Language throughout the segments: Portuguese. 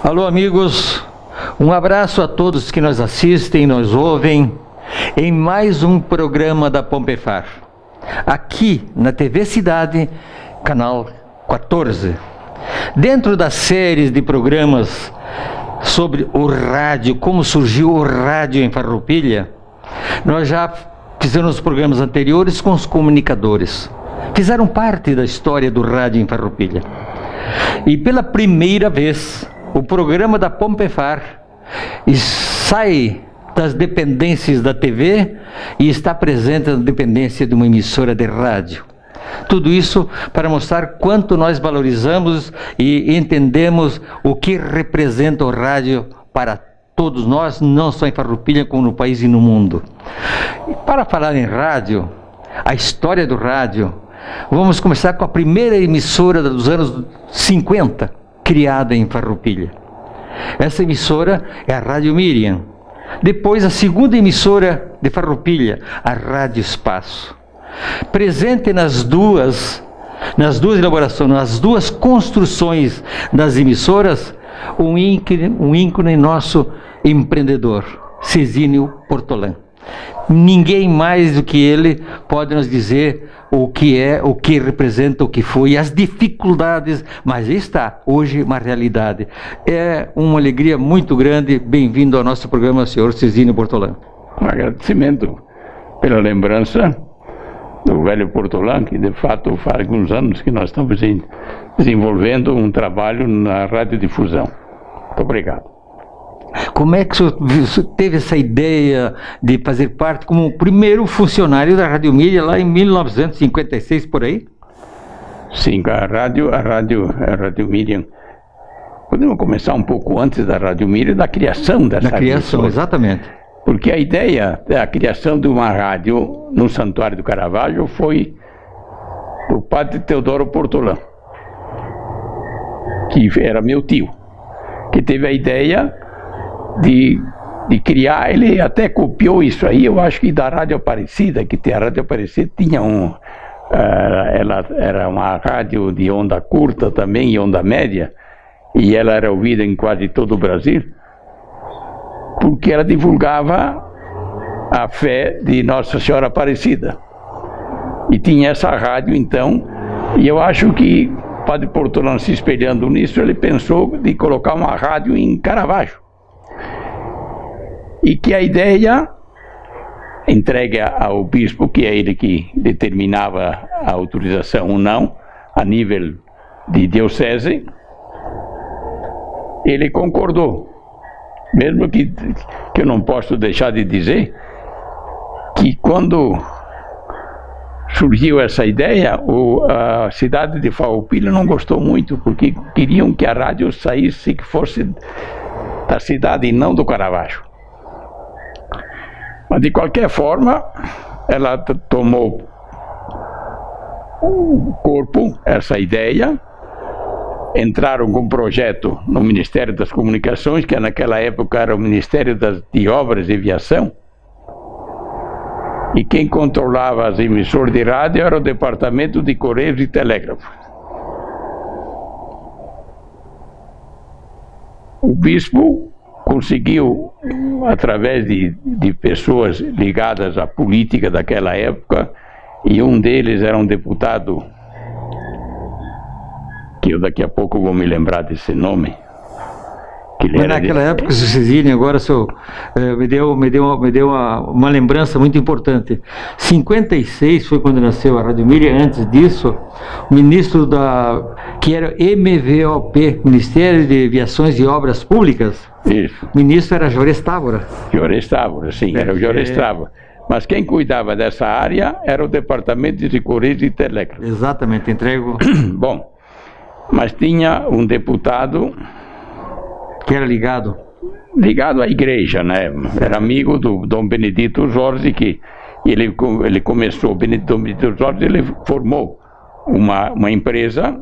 Alô, amigos, um abraço a todos que nos assistem, nos ouvem em mais um programa da Pompefar, aqui na TV Cidade, canal 14. Dentro das séries de programas sobre o rádio, como surgiu o rádio em Farroupilha, nós já fizemos programas anteriores com os comunicadores. Fizeram parte da história do rádio em Farroupilha. E pela primeira vez, o programa da Pompefar sai das dependências da TV e está presente na dependência de uma emissora de rádio. Tudo isso para mostrar quanto nós valorizamos e entendemos o que representa o rádio para todos nós, não só em Farroupilha, como no país e no mundo. E para falar em rádio, a história do rádio, vamos começar com a primeira emissora dos anos 50, criada em Farroupilha. Essa emissora é a Rádio Miriam. Depois, a segunda emissora de Farroupilha, a Rádio Espaço. Presente nas duas elaborações, nas duas construções das emissoras, um ícone nosso empreendedor, Cezínio Portolã. Ninguém mais do que ele pode nos dizer o que é, o que representa, o que foi, as dificuldades, mas está hoje uma realidade. É uma alegria muito grande. Bem-vindo ao nosso programa, senhor Cezínio Portolã. Um agradecimento pela lembrança do velho Portolã, que de fato faz alguns anos que nós estamos desenvolvendo um trabalho na radiodifusão. Muito obrigado. Como é que o senhor teve essa ideia de fazer parte como o primeiro funcionário da Rádio Miriam lá em 1956, por aí? Sim, a Rádio Miriam. Podemos começar um pouco antes da Rádio Miriam, da criação dessa Da criação, emissora. exatamente. Porque a ideia da criação de uma rádio no Santuário do Caravaggio foi do padre Teodoro Portolã, que era meu tio, que teve a ideia de criar. Ele até copiou isso aí, eu acho que da Rádio Aparecida, que a Rádio Aparecida tinha ela era uma rádio de onda curta também e onda média, e ela era ouvida em quase todo o Brasil, porque ela divulgava a fé de Nossa Senhora Aparecida. E tinha essa rádio então, e eu acho que o padre Portolã, se espelhando nisso, ele pensou de colocar uma rádio em Caravaggio. E que a ideia, entregue ao bispo, que é ele que determinava a autorização ou não, a nível de diocese, ele concordou. Mesmo que eu não posso deixar de dizer que quando surgiu essa ideia, a cidade de Farroupilha não gostou muito, porque queriam que a rádio saísse, que fosse da cidade e não do Caravaggio. Mas de qualquer forma, ela tomou corpo, essa ideia. Entraram com um projeto no Ministério das Comunicações, que naquela época era o Ministério de Obras e Aviação, e quem controlava as emissoras de rádio era o Departamento de Correios e Telégrafos. O bispo conseguiu, através de pessoas ligadas à política daquela época, e um deles era um deputado, que eu daqui a pouco vou me lembrar desse nome. Mas naquela época, o Cezínio, agora me deu uma lembrança muito importante. 56 foi quando nasceu a Rádio Miriam. Antes disso, o ministro que era MVOP, Ministério de Aviações e Obras Públicas, isso. O ministro era Jores Távora. Jores Távora, sim, era o Jores Távora. Mas quem cuidava dessa área era o Departamento de Correios e Telégrafos. Exatamente, entrego. Bom, mas tinha um deputado que era ligado à igreja, né? Era amigo do Dom Benedito Jorge, que ele começou, Dom Benedito Jorge, ele formou uma empresa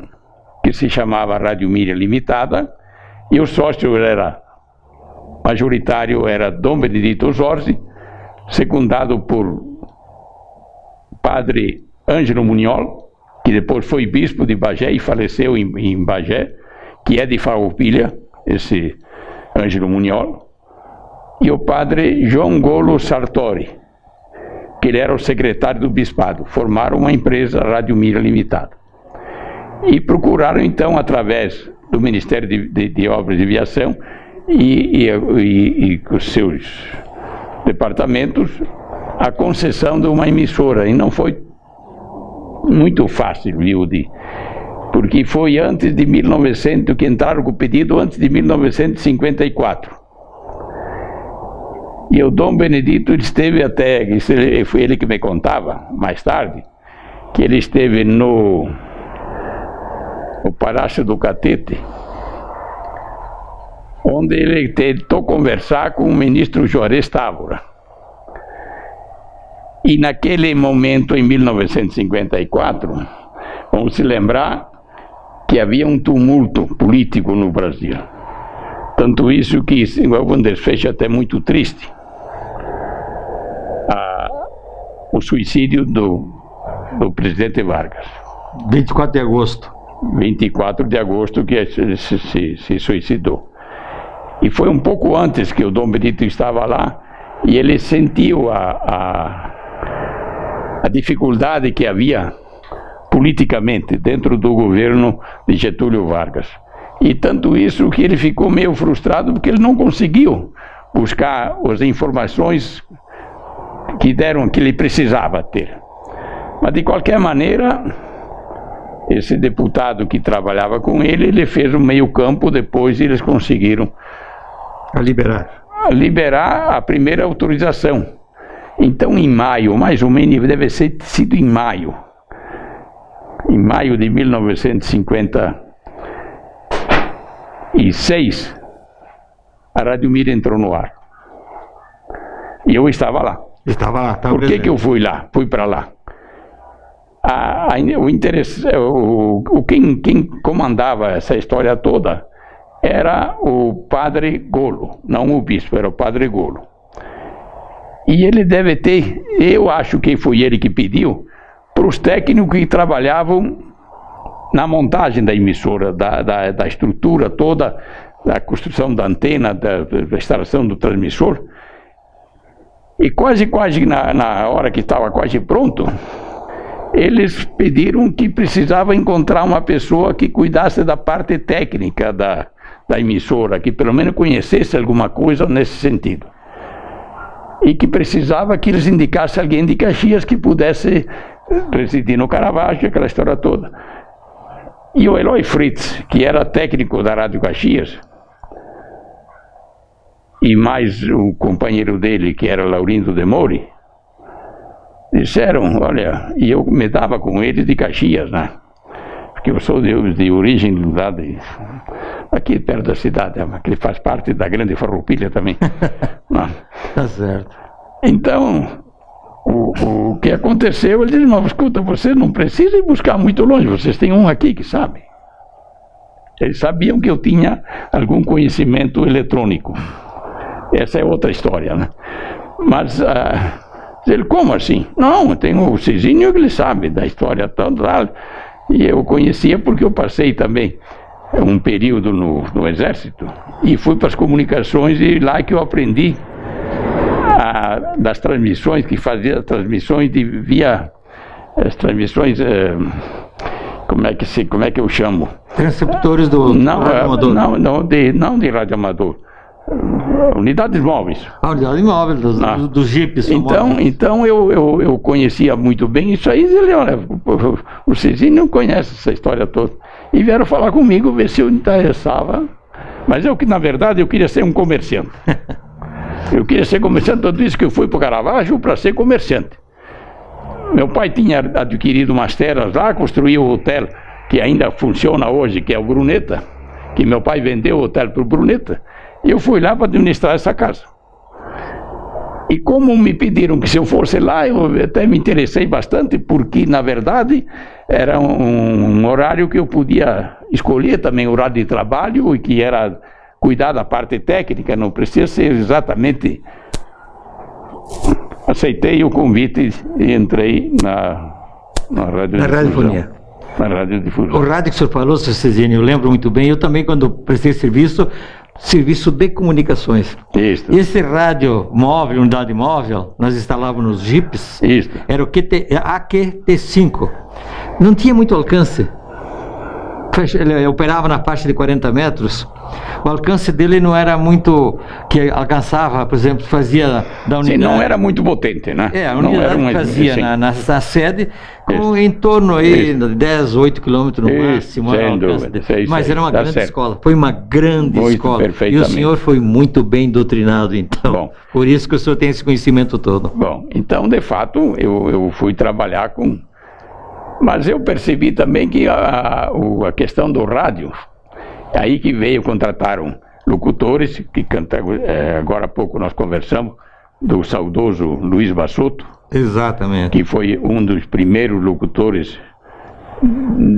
que se chamava Rádio Miriam Limitada, e o sócio majoritário era Dom Benedito Jorge, secundado por padre Ângelo Munhol, que depois foi bispo de Bagé e faleceu em Bagé, que é de Farroupilha, esse Ângelo Muniol, e o padre João Golo Sartori, que ele era o secretário do bispado. Formaram uma empresa, Rádio Mira Limitada. E procuraram, então, através do Ministério de Obras de Aviação e os seus departamentos, a concessão de uma emissora. E não foi muito fácil, viu, porque foi antes de 1900, que entraram com o pedido antes de 1954. E o Dom Benedito esteve até, foi ele que me contava mais tarde, que ele esteve no Palácio do Catete, onde ele tentou conversar com o ministro Juarez Távora. E naquele momento, em 1954, vamos se lembrar que havia um tumulto político no Brasil. Tanto isso que houve um desfecho até muito triste. O suicídio do presidente Vargas. 24 de agosto. 24 de agosto que se suicidou. E foi um pouco antes que o Dom Benedito estava lá, e ele sentiu a dificuldade que havia politicamente dentro do governo de Getúlio Vargas. E tanto isso que ele ficou meio frustrado, porque ele não conseguiu buscar as informações que ele precisava ter. Mas de qualquer maneira, esse deputado que trabalhava com ele fez o meio campo, depois eles conseguiram liberar a primeira autorização. Então, em maio, mais ou menos, deve ter sido em maio de 1956, a Rádio Mira entrou no ar. E eu estava lá. Por que eu fui lá? Fui para lá. Quem comandava essa história toda era o padre Golo, não o bispo, era o padre Golo. E ele deve ter, eu acho que foi ele que pediu, para os técnicos que trabalhavam na montagem da emissora, da estrutura toda, da construção da antena, da instalação do transmissor. E quase na hora que estava quase pronto, eles pediram que precisava encontrar uma pessoa que cuidasse da parte técnica da emissora, que pelo menos conhecesse alguma coisa nesse sentido. E que precisava que eles indicassem alguém de Caxias que pudesse residir no Caravaggio, aquela história toda. E o Eloy Fritz, que era técnico da Rádio Caxias, e mais o companheiro dele, que era Laurindo de Mori, disseram, olha, e eu me dava com ele de Caxias, né? Porque eu sou de origem lá aqui perto da cidade, que ele faz parte da Grande Farroupilha também. Tá certo. Então, o que aconteceu, ele disse, mas escuta, você não precisa ir buscar muito longe, vocês têm um aqui que sabe. Eles sabiam que eu tinha algum conhecimento eletrônico. Essa é outra história, né? Mas, ele, como assim? Não, tem o Cizinho que ele sabe da história toda. E eu conhecia porque eu passei também um período no Exército e fui para as comunicações, e lá que eu aprendi das transmissões, que fazia transmissões as transmissões, como é que eu chamo? Transceptores do radioamador. Não de radioamador. Unidades móveis. Unidade móvel, dos jipes. Então eu conhecia muito bem isso aí. Ele, olha, o Cezinho não conhece essa história toda. E vieram falar comigo, ver se eu interessava. Mas na verdade, eu queria ser um comerciante. Eu queria ser comerciante, tudo isso que eu fui para o Caravaggio para ser comerciante. Meu pai tinha adquirido umas terras lá, construiu o hotel que ainda funciona hoje, que é o Bruneta, que meu pai vendeu o hotel para o Bruneta. E eu fui lá para administrar essa casa. E como me pediram que se eu fosse lá, eu até me interessei bastante, porque, na verdade, era um horário que eu podia escolher também, horário de trabalho, e que era cuidar da parte técnica, não precisa ser exatamente... Aceitei o convite e entrei na radiodifusão. Na radiodifusão. O rádio que o senhor falou, Sr. Cezinho, eu lembro muito bem. Eu também, quando prestei serviço, serviço de comunicações. Isso. Esse rádio móvel, unidade móvel, nós instalávamos nos jipes, Isso. era o AQT5. Não tinha muito alcance. Ele operava na faixa de 40 metros. O alcance dele não era muito, que alcançava, por exemplo, fazia da unidade. Sim, não era muito potente, né? A unidade que fazia na sede, em torno aí de 10, 8 quilômetros no máximo. Sem dúvida. Mas era uma grande escola. Foi uma grande escola. E o senhor foi muito bem doutrinado, então. Bom, por isso que o senhor tem esse conhecimento todo. Bom, então, de fato, eu fui trabalhar com... Mas eu percebi também que a questão do rádio, aí que veio, contrataram locutores, que agora há pouco nós conversamos, do saudoso Luiz Bassotto. Exatamente. Que foi um dos primeiros locutores,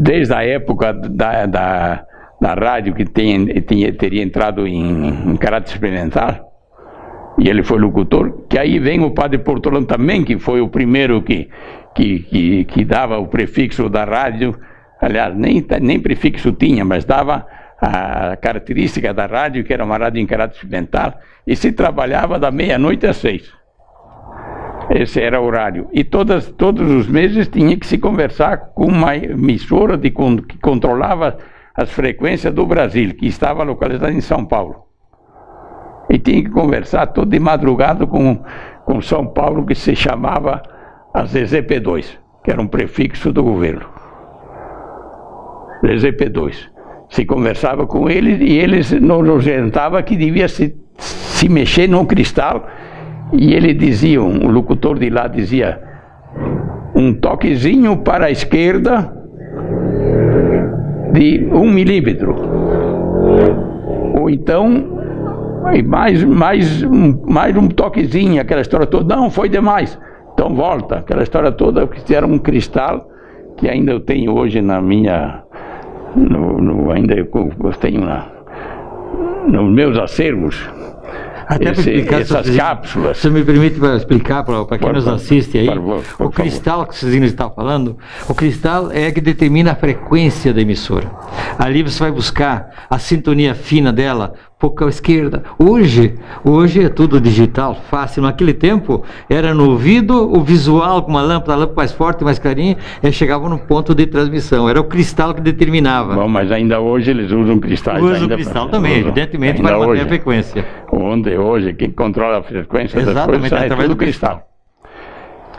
desde a época da rádio, que teria entrado em caráter experimental. E ele foi locutor, que aí vem o padre Portolano também, que foi o primeiro que dava o prefixo da rádio. Aliás, nem prefixo tinha, mas dava a característica da rádio, que era uma rádio em caráter experimental, e se trabalhava da meia-noite às 6. Esse era o horário. E todos os meses tinha que se conversar com uma emissora que controlava as frequências do Brasil, que estava localizada em São Paulo. E tinha que conversar todo de madrugada com São Paulo, que se chamava a ZZP2, que era um prefixo do governo. ZZP2. Se conversava com eles e eles nos orientavam que devia se mexer no cristal. E ele dizia, o locutor de lá dizia, um toquezinho para a esquerda de 1 milímetro. Ou então, mais um toquezinho, aquela história toda. Não, foi demais. Então volta, aquela história toda, que era um cristal que ainda eu tenho hoje na minha... ainda eu tenho nos meus acervos. Até para explicar essas cápsulas. Se me permite explicar para quem nos assiste aí, por o cristal que vocês estão falando, o cristal é que determina a frequência da emissora. Ali você vai buscar a sintonia fina dela, pouco à esquerda. Hoje é tudo digital, fácil. Naquele tempo era no ouvido, o visual com uma lâmpada mais forte, mais clarinha, e chegava no ponto de transmissão. Era o cristal que determinava. Bom, mas ainda hoje eles usam cristais. Usam cristal também, evidentemente, para manter a frequência. Hoje, quem controla a frequência das coisas é através do cristal.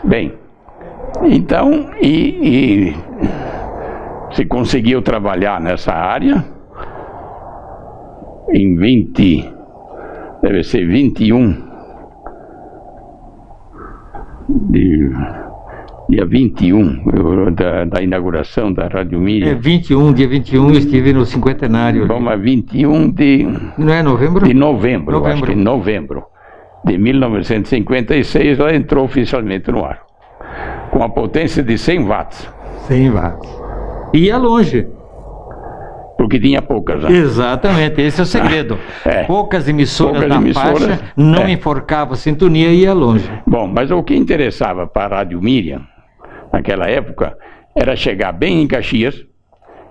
Bem, então, se conseguiu trabalhar nessa área, em 21, dia 21 da inauguração da Rádio Mídia. Dia 21 eu estive no cinquentenário. Bom, mas 21 de... Não é novembro? De novembro, acho que em novembro de 1956 ela entrou oficialmente no ar, com a potência de 100 watts. 100 watts. E ia longe. Porque tinha poucas, né? Exatamente, esse é o segredo. Poucas emissoras na faixa, não enforcava a sintonia e ia longe. Bom, mas o que interessava para a Rádio Miriam, naquela época, era chegar bem em Caxias,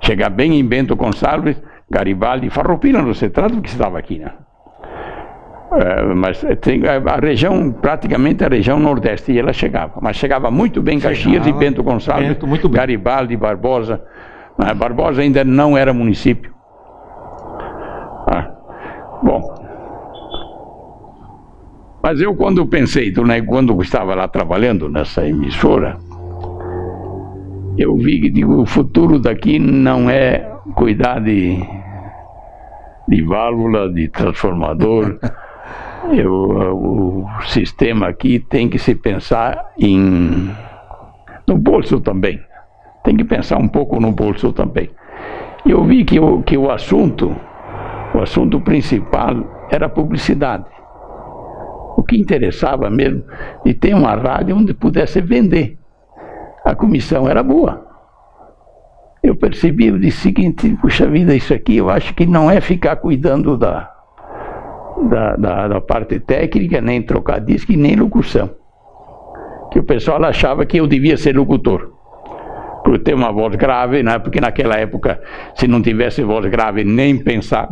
chegar bem em Bento Gonçalves, Garibaldi, Farroupilha, não se trata porque estava aqui, né? Mas a região, praticamente a região nordeste, e ela chegava. Mas chegava muito bem em Caxias e Bento Gonçalves, Garibaldi, Barbosa. Barbosa ainda não era município. Bom, mas eu quando pensei, quando estava lá trabalhando nessa emissora, eu vi que o futuro daqui não é cuidar de válvula, de transformador. O sistema aqui tem que se pensar no bolso também. Tem que pensar um pouco no bolso também. E eu vi que o assunto principal era a publicidade. O que interessava mesmo de ter uma rádio onde pudesse vender. A comissão era boa. Eu percebi, eu disse o seguinte, puxa vida, isso aqui eu acho que não é ficar cuidando da parte técnica, nem trocar disco e nem locução. Que o pessoal achava que eu devia ser locutor. por ter uma voz grave, né? Porque naquela época, se não tivesse voz grave, nem pensar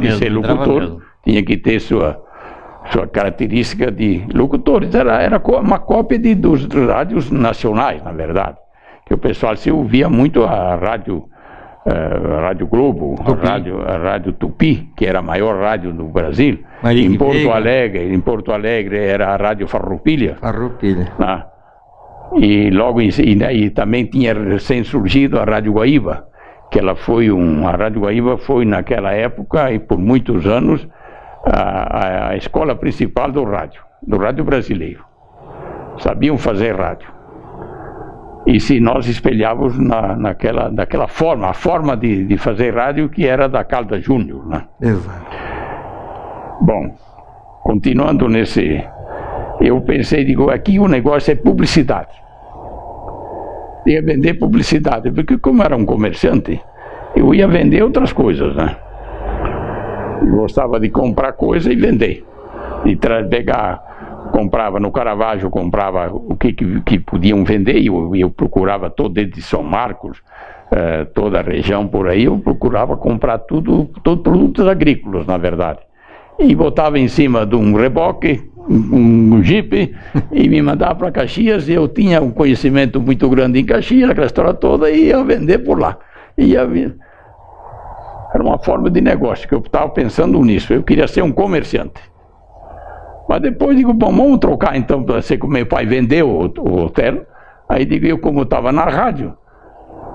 de ser locutor, tinha que ter sua característica de locutores. Era uma cópia dos rádios nacionais, na verdade, que o pessoal se ouvia muito a Rádio Globo, a Rádio Tupi, que era a maior rádio do Brasil. Em Porto Alegre era a Rádio Farroupilha. Né? E logo e também tinha recém-surgido a Rádio Guaíba, que a Rádio Guaíba foi naquela época e por muitos anos a escola principal do rádio brasileiro. Sabiam fazer rádio. E se nós espelhávamos naquela forma, a forma de fazer rádio que era da Caldas Júnior, né? Exato. Bom, continuando eu pensei, aqui o negócio é publicidade. Ia vender publicidade, porque como era um comerciante, eu ia vender outras coisas, né? Eu gostava de comprar coisa e vender. Comprava no Caravaggio, comprava o que podiam vender, e eu procurava desde São Marcos, toda a região por aí, eu procurava comprar todos produtos agrícolas, na verdade. E botava em cima de um reboque, um jipe, e me mandava para Caxias, e eu tinha um conhecimento muito grande em Caxias, aquela história toda, e ia vender por lá. Era uma forma de negócio, que eu estava pensando nisso, eu queria ser um comerciante. Mas depois digo, bom, vamos trocar então, para ser que o meu pai vendeu o hotel. Aí digo, eu como estava na rádio,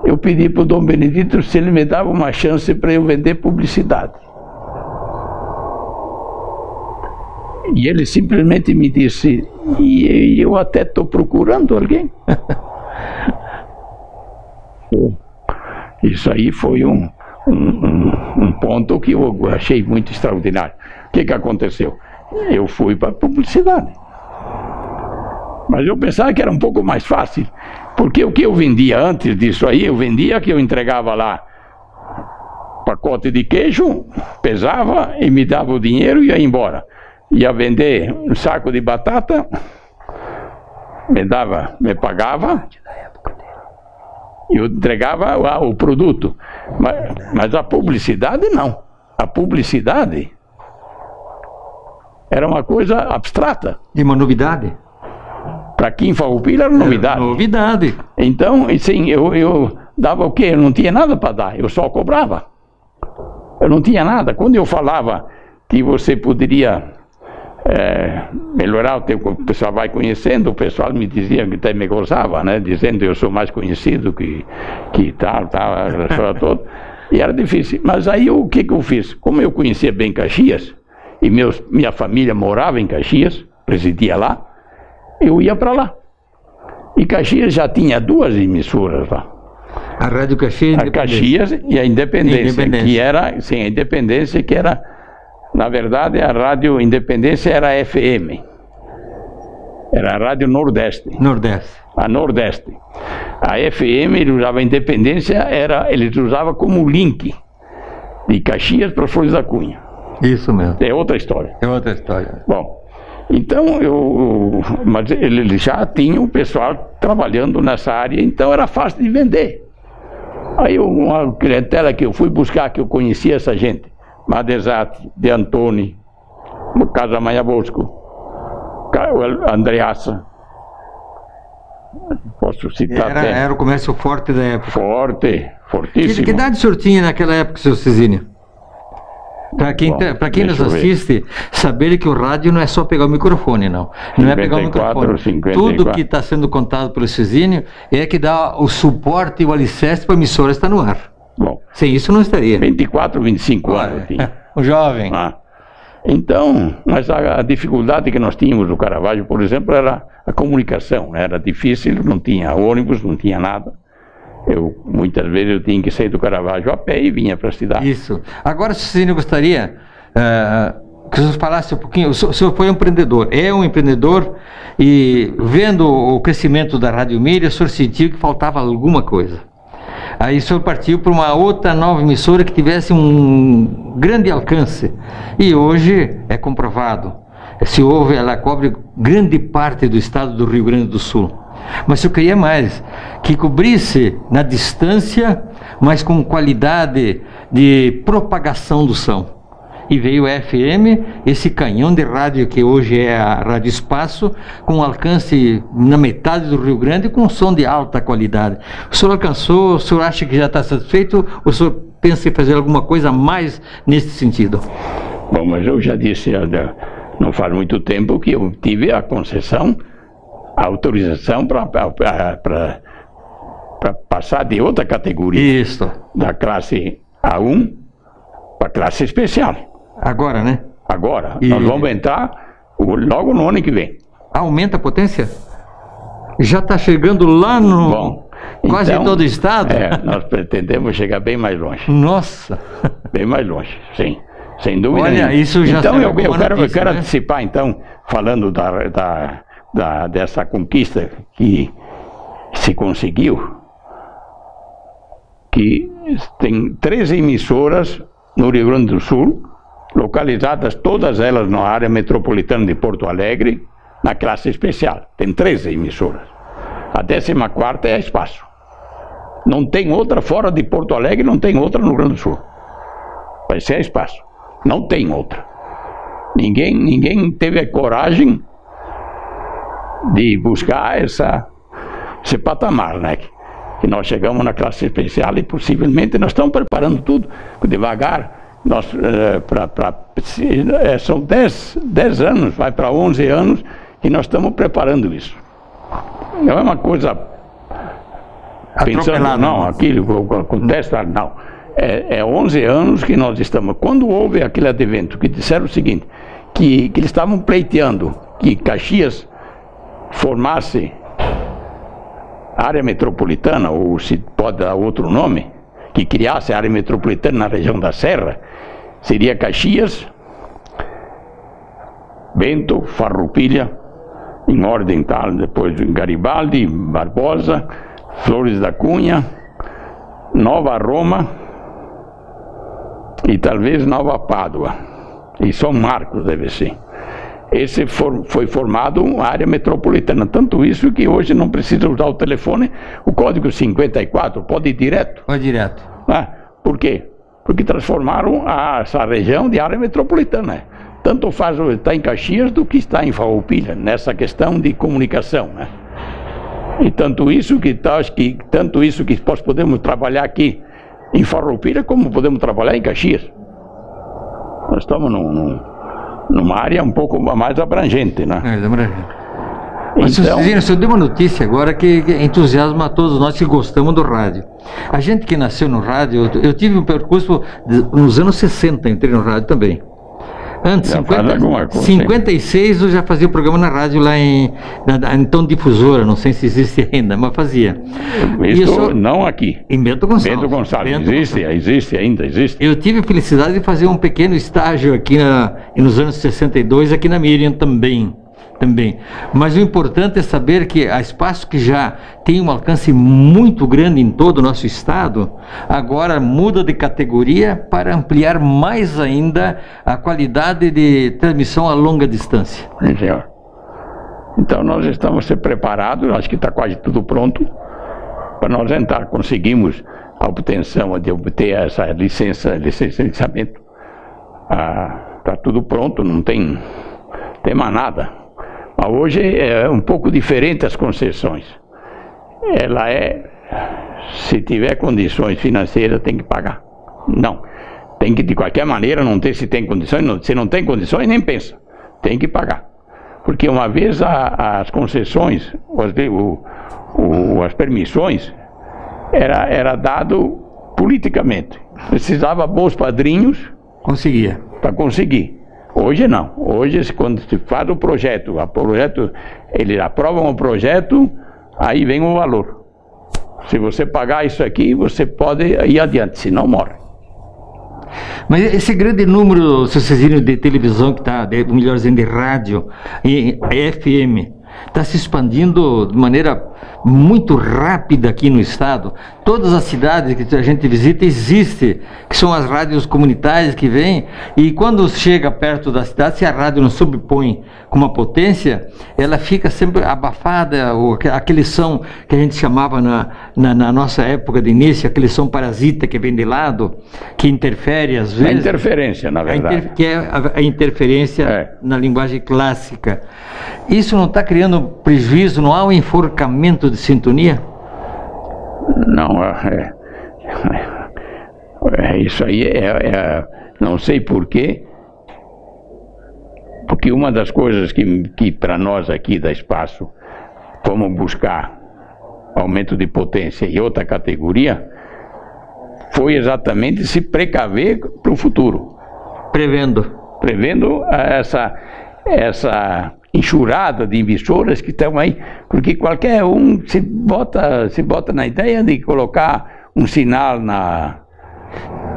eu pedi para o Dom Benedito se ele me dava uma chance para eu vender publicidade. E ele simplesmente me disse, e eu até estou procurando alguém. Isso aí foi um ponto que eu achei muito extraordinário. O que aconteceu? Eu fui para a publicidade. Mas eu pensava que era um pouco mais fácil, porque o que eu vendia antes disso aí, eu vendia que eu entregava lá pacote de queijo, pesava e me dava o dinheiro e ia embora. Ia vender um saco de batata, me pagava, e eu entregava o produto. Mas a publicidade não. A publicidade era uma coisa abstrata. E uma novidade? Para quem em Farroupilha era novidade. Novidade. Então, assim, eu dava o quê? Eu não tinha nada para dar, eu só cobrava. Eu não tinha nada. Quando eu falava que você poderia melhorar o pessoal vai conhecendo, o pessoal me dizia que até me gozava, né? Dizendo que eu sou mais conhecido que tal, a história toda. E era difícil. Mas aí o que eu fiz? Como eu conhecia bem Caxias, e minha família morava em Caxias, residia lá, eu ia para lá. E Caxias já tinha duas emissoras lá. A Rádio Caxias, a Caxias e a Independência, que era, sim, a Independência, que era, na verdade, a Rádio Independência era a FM. Era a Rádio Nordeste. A Nordeste. A FM, ele usava a Independência, eles usavam como link de Caxias para Flores da Cunha. Isso mesmo. É outra história. É outra história. Bom, então mas ele já tinha o pessoal trabalhando nessa área, então era fácil de vender. Aí uma clientela que eu fui buscar, que eu conhecia essa gente, Madesati, De Antoni, Casa Maia Bosco, Andreassa, posso citar era o comércio forte da época. Fortíssimo. Que idade o senhor tinha naquela época, seu Cezinho? Para quem nos assiste, saber que o rádio não é só pegar o microfone, não. Não 54, é pegar o microfone. 54. Tudo que está sendo contado pelo Cezinho é que dá o suporte e o alicerce para a emissora estar no ar. Bom, sem isso não estaria. 24, 25 anos eu tinha. O jovem. Então, mas a dificuldade que nós tínhamos no Caravaggio, por exemplo, era a comunicação. Era difícil, não tinha ônibus, não tinha nada. Muitas vezes eu tinha que sair do Caravaggio a pé e vinha para a cidade. Isso. Agora, Cezinho, gostaria que o senhor falasse um pouquinho. O senhor foi um empreendedor, é um empreendedor, e vendo o crescimento da Rádio Mira, o senhor sentiu que faltava alguma coisa. Aí o senhor partiu para uma outra nova emissora que tivesse um grande alcance. E hoje é comprovado. Ela cobre grande parte do estado do Rio Grande do Sul. Mas eu queria mais, que cobrisse na distância, mas com qualidade de propagação do som. E veio o FM, esse canhão de rádio que hoje é a Rádio Espaço, com alcance na metade do Rio Grande, com som de alta qualidade. O senhor alcançou, o senhor acha que já está satisfeito, ou o senhor pensa em fazer alguma coisa a mais nesse sentido? Bom, mas eu já disse, não faz muito tempo que eu tive a concessão, a autorização para passar de outra categoria. Isso. Da classe A1 para a classe especial. Agora, né? Agora. Nós vamos entrar logo no ano que vem. Aumenta a potência? Já está chegando lá no... Bom, quase então, todo o estado? Nós pretendemos chegar bem mais longe. Nossa! Bem mais longe, sim. Sem dúvida. Olha, nenhuma. Isso já então eu quero né? antecipar, então, falando dessa conquista que se conseguiu, que tem 13 emissoras no Rio Grande do Sul, localizadas todas elas na área metropolitana de Porto Alegre, na classe especial. Tem 13 emissoras. A 14ª é a Espaço. Não tem outra fora de Porto Alegre, não tem outra no Rio Grande do Sul. Vai ser a Espaço. Não tem outra. Ninguém teve a coragem de buscar esse patamar, né? Que nós chegamos na classe especial e possivelmente nós estamos preparando tudo devagar. Nós, são 10 anos, vai para 11 anos que nós estamos preparando isso. Não é uma coisa pensando, não, aquilo acontece, não. É 11 anos que nós estamos. Quando houve aquele advento que disseram o seguinte, que eles estavam pleiteando que Caxias formasse área metropolitana, ou se pode dar outro nome, que criasse a área metropolitana na região da Serra, seria Caxias, Bento, Farroupilha, em ordem tal, depois Garibaldi, Barbosa, Flores da Cunha, Nova Roma e talvez Nova Pádua, e São Marcos deve ser. Esse foi formado uma área metropolitana, tanto isso que hoje não precisa usar o telefone, o código 54 pode ir direto. Pode ir direto. Por quê? Porque transformaram essa região de área metropolitana. Tanto faz estar em Caxias do que estar em Farroupilha, nessa questão de comunicação, né? E tanto isso que nós podemos trabalhar aqui em Farroupilha como podemos trabalhar em Caxias. Nós estamos numa área um pouco mais abrangente, né? Mas, então, o senhor deu uma notícia agora que entusiasma a todos nós que gostamos do rádio. A gente que nasceu no rádio, eu tive um percurso nos anos 60, entrei no rádio também. Antes, 56, eu já fazia o programa na rádio lá em Tom Difusora, não sei se existe ainda, mas fazia. Não aqui. Em Bento Gonçalves. Bento Gonçalves, existe ainda. Eu tive a felicidade de fazer um pequeno estágio aqui nos anos 62, aqui na Miriam também. Mas o importante é saber que a Espaço, que já tem um alcance muito grande em todo o nosso estado, agora muda de categoria para ampliar mais ainda a qualidade de transmissão a longa distância. Sim, senhor. Então nós estamos preparados, acho que está quase tudo pronto para nós entrar. Conseguimos a obtenção de obter essa licenciamento. Está tudo pronto, não tem mais nada. Mas hoje é um pouco diferente as concessões. Ela se tiver condições financeiras, tem que pagar. Não, tem que de qualquer maneira, não ter se tem condições, se não tem condições, nem pensa. Tem que pagar. Porque uma vez as concessões, as permissões, era dado politicamente. Precisava bons padrinhos. Conseguia. Para conseguir. Hoje não. Hoje, quando se faz o projeto, eles aprovam o projeto, aí vem o valor. Se você pagar isso aqui, você pode ir adiante, senão morre. Mas esse grande número, se vocês viram, de televisão, que está, melhor dizendo, de rádio e FM, está se expandindo de maneira muito rápida aqui no estado. Todas as cidades que a gente visita existe, que são as rádios comunitárias que vêm, e quando chega perto da cidade, se a rádio não subpõe com uma potência, ela fica sempre abafada, ou aquele som que a gente chamava na nossa época de início, aquele som parasita que vem de lado, que interfere às vezes. A interferência, na verdade. Que é a interferência na linguagem clássica. Isso não está criando prejuízo, não há um enforcamento de sintonia? Não, isso aí não sei porquê, porque uma das coisas que para nós aqui da Espaço, fomos buscar aumento de potência e outra categoria, foi exatamente se precaver para o futuro. Prevendo essa enxurrada de emissoras que estão aí, porque qualquer um se bota na ideia de colocar um sinal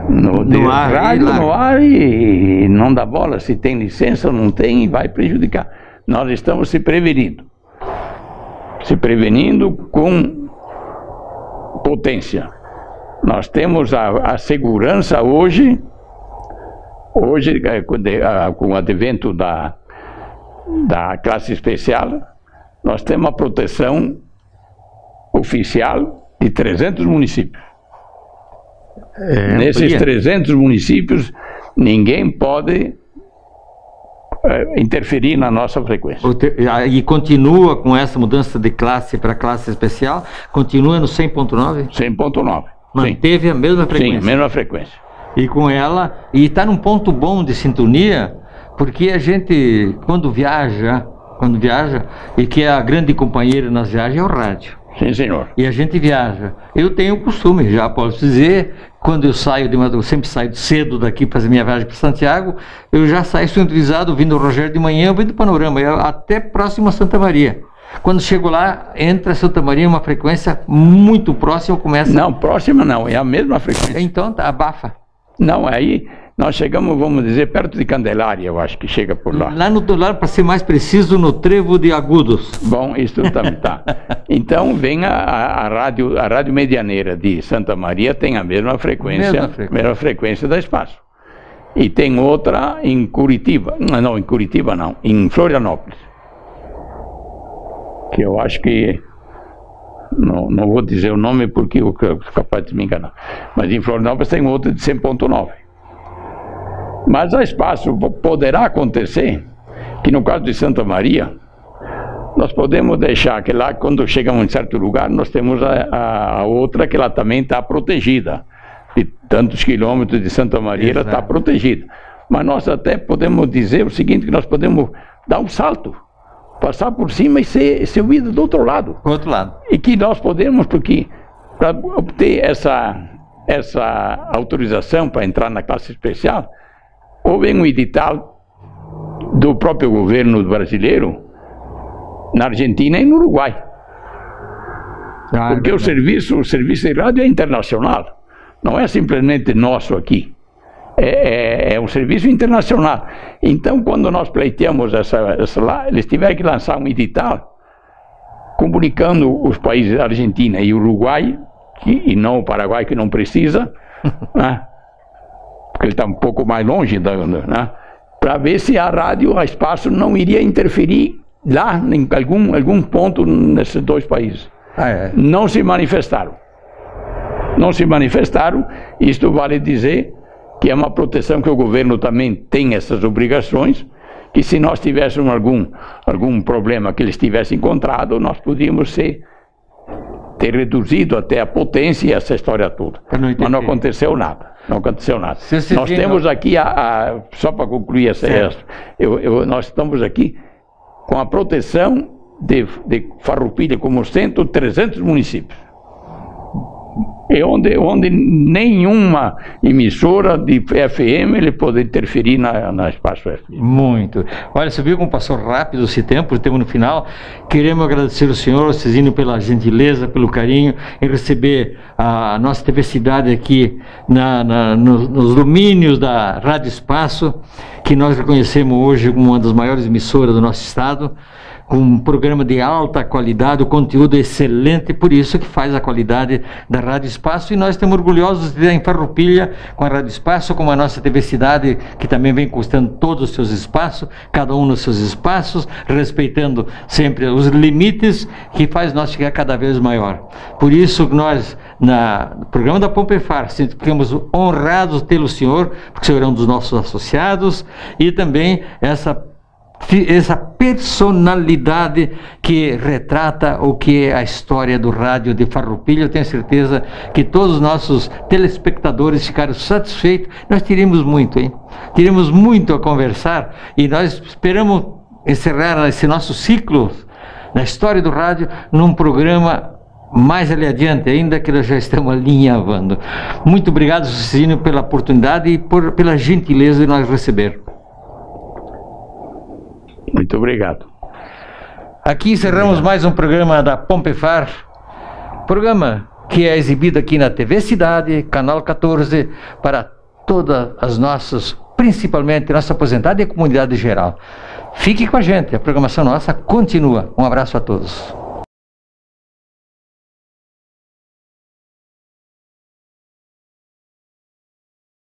no ar e não dá bola, se tem licença ou não tem, vai prejudicar. Nós estamos se prevenindo com potência. Nós temos a segurança hoje com o advento da classe especial, nós temos a proteção oficial de 300 municípios. Nesses 300 municípios, ninguém pode interferir na nossa frequência. E continua com essa mudança de classe para classe especial? Continua no 100.9? 100.9. Manteve a mesma frequência? Sim, a mesma frequência. E com ela, e está num ponto bom de sintonia, porque a gente, quando viaja, e que é a grande companheira nas viagens, é o rádio. Sim, senhor. E a gente viaja. Eu tenho o costume, já posso dizer, quando eu saio eu sempre saio cedo daqui para fazer minha viagem para Santiago, eu já saio sintonizado, ouvindo o Rogério de manhã, ouvindo o Panorama, até próximo a Santa Maria. Quando chego lá, entra Santa Maria uma frequência muito próxima, começa... Não, próxima não, é a mesma frequência. Então, abafa. Não, aí nós chegamos, vamos dizer, perto de Candelária, eu acho que chega por lá. Lá para ser mais preciso, no Trevo de Agudos. Bom, isso também tá. Então vem a Rádio Medianeira de Santa Maria, tem a mesma frequência da Espaço. E tem outra em Curitiba, não, em Curitiba não, em Florianópolis. Que eu acho que, não vou dizer o nome porque eu sou capaz de me enganar, mas em Florianópolis tem outra de 100.9. Mas a Espaço poderá acontecer que no caso de Santa Maria, nós podemos deixar que lá, quando chegamos em certo lugar, nós temos a outra que ela também está protegida. De tantos quilômetros de Santa Maria, ela está protegida. Mas nós até podemos dizer o seguinte, que nós podemos dar um salto, passar por cima e ser ouvido do outro lado. Do outro lado. E que nós podemos, porque para obter essa autorização para entrar na classe especial, houve um edital do próprio governo brasileiro na Argentina e no Uruguai. Porque o serviço de rádio é internacional, não é simplesmente nosso aqui. É um serviço internacional. Então, quando nós pleiteamos lá, eles tiveram que lançar um edital comunicando os países Argentina e Uruguai, e não o Paraguai, que não precisa, né, porque ele está um pouco mais longe, né, para ver se a rádio, a Espaço, não iria interferir lá em algum ponto nesses dois países. Não se manifestaram. Não se manifestaram. Isto vale dizer que é uma proteção que o governo também tem essas obrigações, que se nós tivéssemos algum problema que eles tivessem encontrado, nós podíamos ter reduzido até a potência e essa história toda. Mas não aconteceu nada. Não aconteceu nada. Nós temos aqui, só para concluir nós estamos aqui com a proteção de Farroupilha como centro, 300 municípios. E onde nenhuma emissora de FM ele pode interferir na Espaço FM. Muito. Olha, você viu como passou rápido esse tempo, temos no final. Queremos agradecer ao senhor, Cezinho, pela gentileza, pelo carinho em receber a nossa TV Cidade aqui nos domínios da Rádio Espaço, que nós reconhecemos hoje como uma das maiores emissoras do nosso estado. com um programa de alta qualidade, o conteúdo excelente, por isso que faz a qualidade da Rádio Espaço, e nós estamos orgulhosos de estar em Farroupilha com a Rádio Espaço, como a nossa TV Cidade, que também vem conquistando todos os seus espaços, cada um nos seus espaços, respeitando sempre os limites, que faz nós chegar cada vez maior. Por isso nós, no programa da Pompefar, ficamos honrados pelo senhor, porque o senhor é um dos nossos associados, e também essa personalidade que retrata o que é a história do rádio de Farroupilha. Eu tenho certeza que todos os nossos telespectadores ficaram satisfeitos. Nós teremos muito, hein? Teremos muito a conversar, e nós esperamos encerrar esse nosso ciclo na história do rádio num programa mais ali adiante, ainda que nós já estamos alinhavando. Muito obrigado, Cecílio, pela oportunidade e pela gentileza de nós receber. Muito obrigado. Aqui encerramos mais um programa da Pompefar, programa que é exibido aqui na TV Cidade, canal 14, para todas as nossas, principalmente nossa aposentada e a comunidade geral. Fique com a gente, a programação nossa continua. Um abraço a todos.